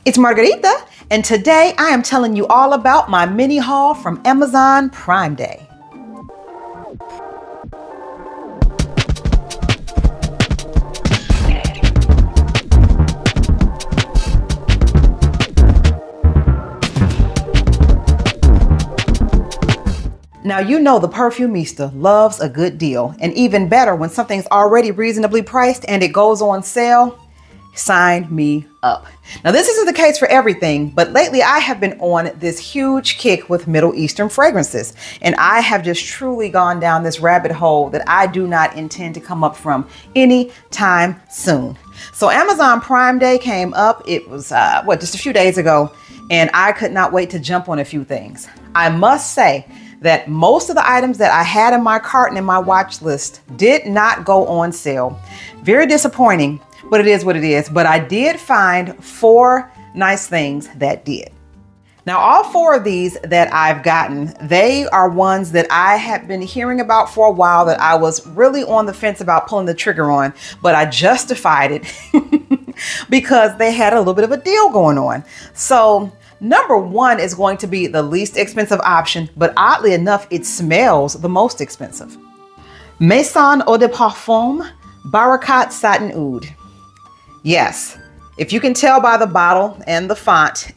It's Margarita, and today I am telling you all about my mini haul from Amazon Prime Day. Now, you know the Perfumista loves a good deal, and even better when something's already reasonably priced and it goes on sale. Sign me up. Now, this isn't the case for everything, but lately I have been on this huge kick with Middle Eastern fragrances, and I have just truly gone down this rabbit hole that I do not intend to come up from anytime soon. So Amazon Prime Day came up. It was, just a few days ago, and I could not wait to jump on a few things. I must say that most of the items that I had in my cart and in my watch list did not go on sale. Very disappointing, but it is what it is. But I did find 4 nice things that did. Now, all 4 of these that I've gotten, they are ones that I have been hearing about for a while that I was really on the fence about pulling the trigger on, but I justified it because they had a little bit of a deal going on. So number 1 is going to be the least expensive option, but oddly enough, it smells the most expensive. Maison Eau de Parfum Barakat Satin Oud. Yes, if you can tell by the bottle and the font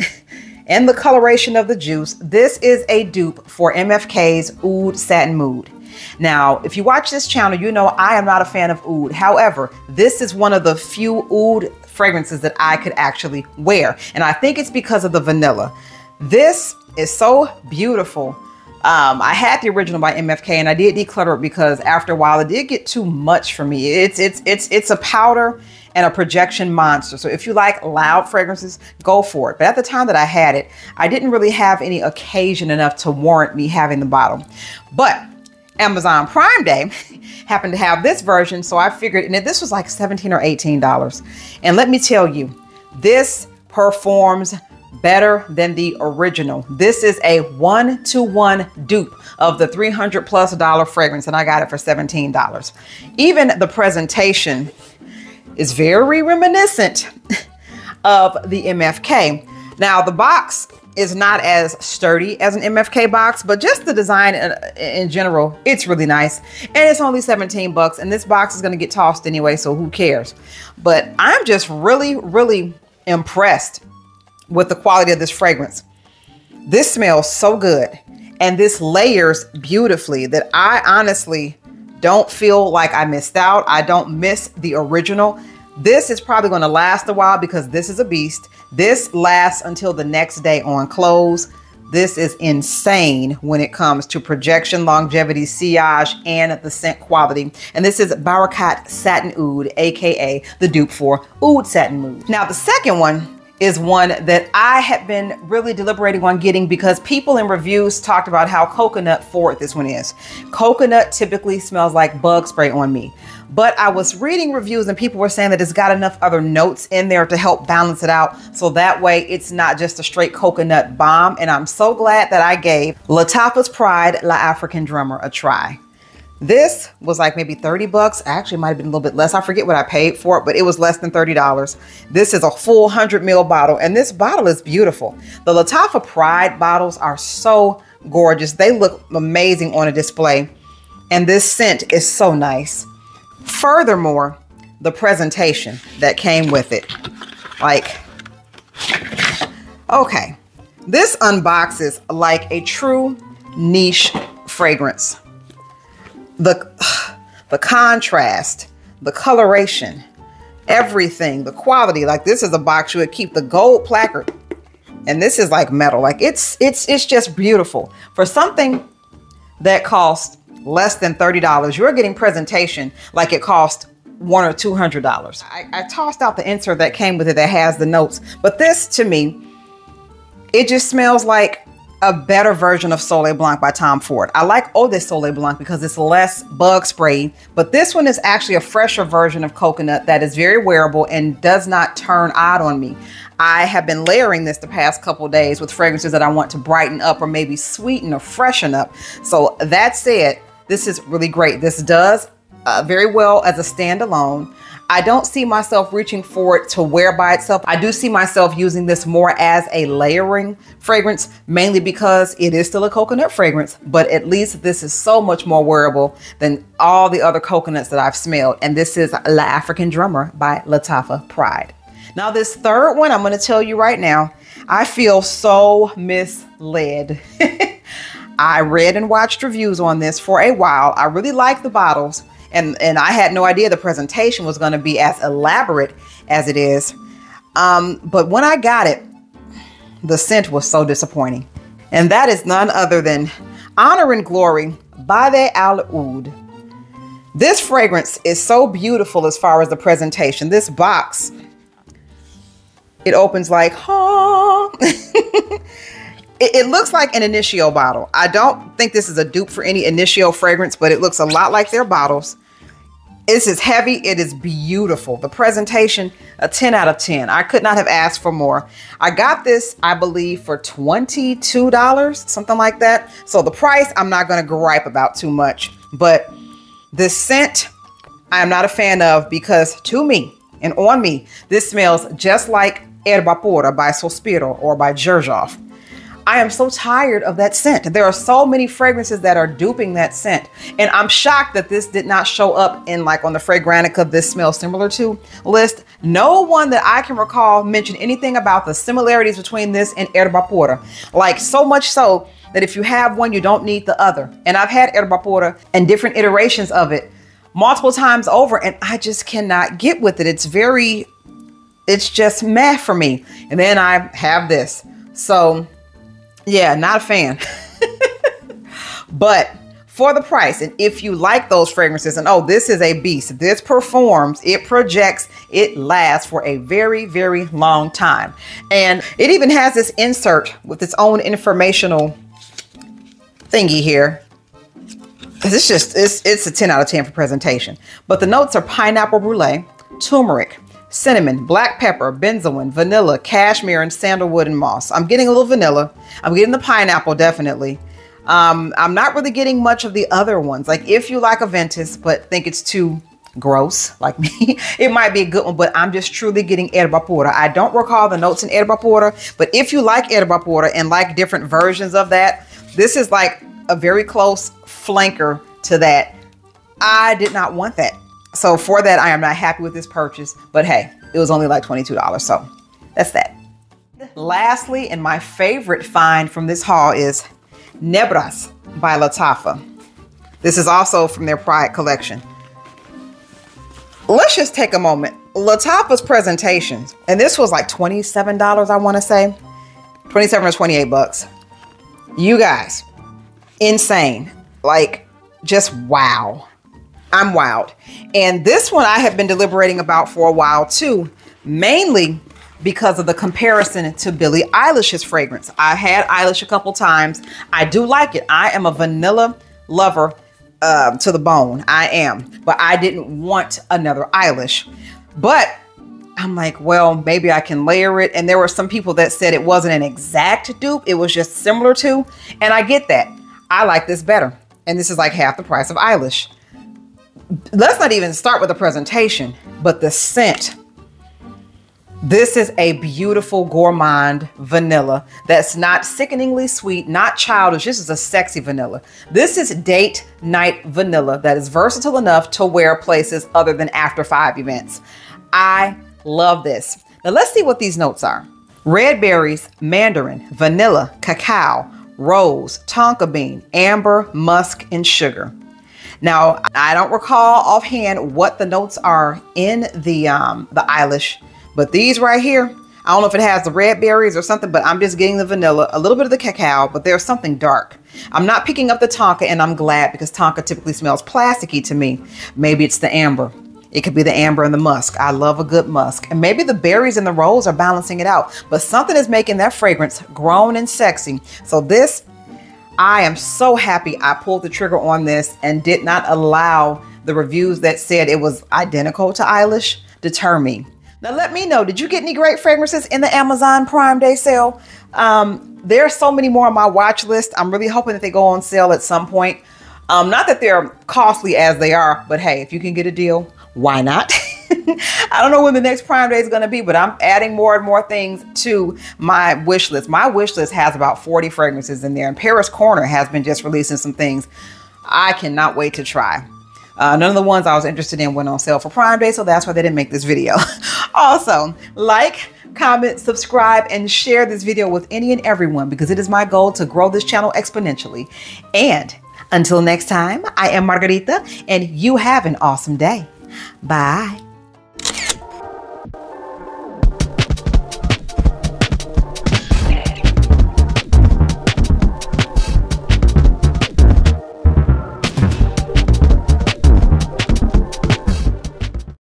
and the coloration of the juice, this is a dupe for MFK's Oud Satin Mood. Now, if you watch this channel, you know I am not a fan of oud. However, this is one of the few oud fragrances that I could actually wear. And I think it's because of the vanilla. This is so beautiful. I had the original by MFK and I did declutter it because after a while it did get too much for me. It's a powder and a projection monster. So if you like loud fragrances, go for it. But at the time that I had it, I didn't really have any occasion enough to warrant me having the bottle. But Amazon Prime Day happened to have this version, so I figured, and this was like $17 or $18. And let me tell you, this performs better than the original. This is a 1-to-1 dupe of the $300+ fragrance, and I got it for $17. Even the presentation is very reminiscent of the MFK. Now, the box is not as sturdy as an MFK box, but just the design in general, it's really nice. And it's only 17 bucks, and this box is gonna get tossed anyway, so who cares? But I'm just really, really impressed with the quality of this fragrance. This smells so good, and this layers beautifully that I honestly don't feel like I missed out. I don't miss the original. This is probably going to last a while because this is a beast. This lasts until the next day on clothes. This is insane when it comes to projection, longevity, sillage, and the scent quality. And this is Barakat Satin Oud, aka the dupe for Oud Satin Mood. Now, the second one is one that I have been really deliberating on getting because people in reviews talked about how coconut forward this one is. Coconut typically smells like bug spray on me. But I was reading reviews and people were saying that it's got enough other notes in there to help balance it out. So that way it's not just a straight coconut bomb. And I'm so glad that I gave Lattafa's Pride La African Drummer a try. This was like maybe 30 bucks. Actually, it might have been a little bit less. I forget what I paid for it, but it was less than $30. This is a full 100 ml bottle, and this bottle is beautiful. The Lattafa Pride bottles are so gorgeous. They look amazing on a display, and this scent is so nice. Furthermore, the presentation that came with it. Like, okay, this unboxes like a true niche fragrance. The contrast, the coloration, everything, the quality. Like, this is a box you would keep the gold placard, and this is like metal. Like, it's just beautiful. For something that costs less than $30, you're getting presentation like it cost $100 or $200. I tossed out the insert that came with it that has the notes, but this to me, it just smells like a better version of Soleil Blanc by Tom Ford. I like Eau de Soleil Blanc because it's less bug spray, but this one is actually a fresher version of coconut that is very wearable and does not turn odd on me. I have been layering this the past couple days with fragrances that I want to brighten up or maybe sweeten or freshen up. So that said, this is really great. This does very well as a standalone. I don't see myself reaching for it to wear by itself. I do see myself using this more as a layering fragrance, mainly because it is still a coconut fragrance, but at least this is so much more wearable than all the other coconuts that I've smelled. And this is La African Drummer by Lattafa Pride. Now this third one, I'm going to tell you right now, I feel so misled. I read and watched reviews on this for a while. I really like the bottles. And I had no idea the presentation was going to be as elaborate as it is. But when I got it, the scent was so disappointing. And that is none other than Honor and Glory by the Al Oud. This fragrance is so beautiful as far as the presentation. This box, it opens like, huh. It looks like an Initio bottle. I don't think this is a dupe for any Initio fragrance, but it looks a lot like their bottles. This is heavy. It is beautiful. The presentation, a 10 out of 10. I could not have asked for more. I got this, I believe, for $22, something like that. So the price, I'm not going to gripe about too much. But this scent, I am not a fan of, because to me and on me, this smells just like Erba Pura by Sospiro or by Xerjoff. I am so tired of that scent. There are so many fragrances that are duping that scent. And I'm shocked that this did not show up in, like, on the Fragrantica This Smells Similar To list. No one that I can recall mentioned anything about the similarities between this and Erba Pura. Like, so much so that if you have one, you don't need the other. And I've had Erba Pura and different iterations of it multiple times over, and I just cannot get with it. It's just meh for me. And then I have this. So yeah, not a fan. But for the price, and if you like those fragrances, and oh, this is a beast. This performs, it projects, it lasts for a very, very long time. And it even has this insert with its own informational thingy here. It's a 10 out of 10 for presentation. But the notes are pineapple brulee, turmeric, cinnamon, black pepper, benzoin, vanilla, cashmere, and sandalwood and moss. I'm getting a little vanilla. I'm getting the pineapple, definitely. I'm not really getting much of the other ones. Like, if you like Aventus but think it's too gross, like me, it might be a good one, but I'm just truly getting Erba Pura. I don't recall the notes in Erba Pura, but if you like Erba Pura and like different versions of that, this is like a very close flanker to that. I did not want that. So for that, I am not happy with this purchase, but hey, it was only like $22. So that's that. Lastly, and my favorite find from this haul is Nebras by Lattafa. This is also from their Pride collection. Let's just take a moment. Lattafa's presentations, and this was like $27, I want to say. 27 or 28 bucks. You guys, insane. Like, just wow. I'm wowed. And this one I have been deliberating about for a while too, mainly because of the comparison to Billie Eilish's fragrance. I've had Eilish a couple times. I do like it. I am a vanilla lover to the bone. I am. But I didn't want another Eilish. But I'm like, well, maybe I can layer it. And there were some people that said it wasn't an exact dupe. It was just similar to. And I get that. I like this better. And this is like half the price of Eilish. Let's not even start with the presentation, but the scent. This is a beautiful gourmand vanilla that's not sickeningly sweet, not childish. This is a sexy vanilla. This is date night vanilla that is versatile enough to wear places other than after 5 events. I love this. Now let's see what these notes are. Red berries, mandarin, vanilla, cacao, rose, tonka bean, amber, musk, and sugar. Now, I don't recall offhand what the notes are in the Eilish, but these right here, I don't know if it has the red berries or something, but I'm just getting the vanilla, a little bit of the cacao, but there's something dark. I'm not picking up the tonka, and I'm glad, because tonka typically smells plasticky to me. Maybe it's the amber. It could be the amber and the musk. I love a good musk. And maybe the berries and the rose are balancing it out, but something is making that fragrance grown and sexy. So this, I am so happy I pulled the trigger on this and did not allow the reviews that said it was identical to Eilish deter me. Now let me know, did you get any great fragrances in the Amazon Prime Day sale? There are so many more on my watch list. I'm really hoping that they go on sale at some point. Not that they're costly as they are, but hey, if you can get a deal, why not? I don't know when the next Prime Day is going to be, but I'm adding more and more things to my wish list. My wish list has about 40 fragrances in there, and Paris Corner has been just releasing some things I cannot wait to try. None of the ones I was interested in went on sale for Prime Day, so that's why they didn't make this video. Also, like, comment, subscribe, and share this video with any and everyone, because it is my goal to grow this channel exponentially. And until next time, I am Margarita, and you have an awesome day. Bye.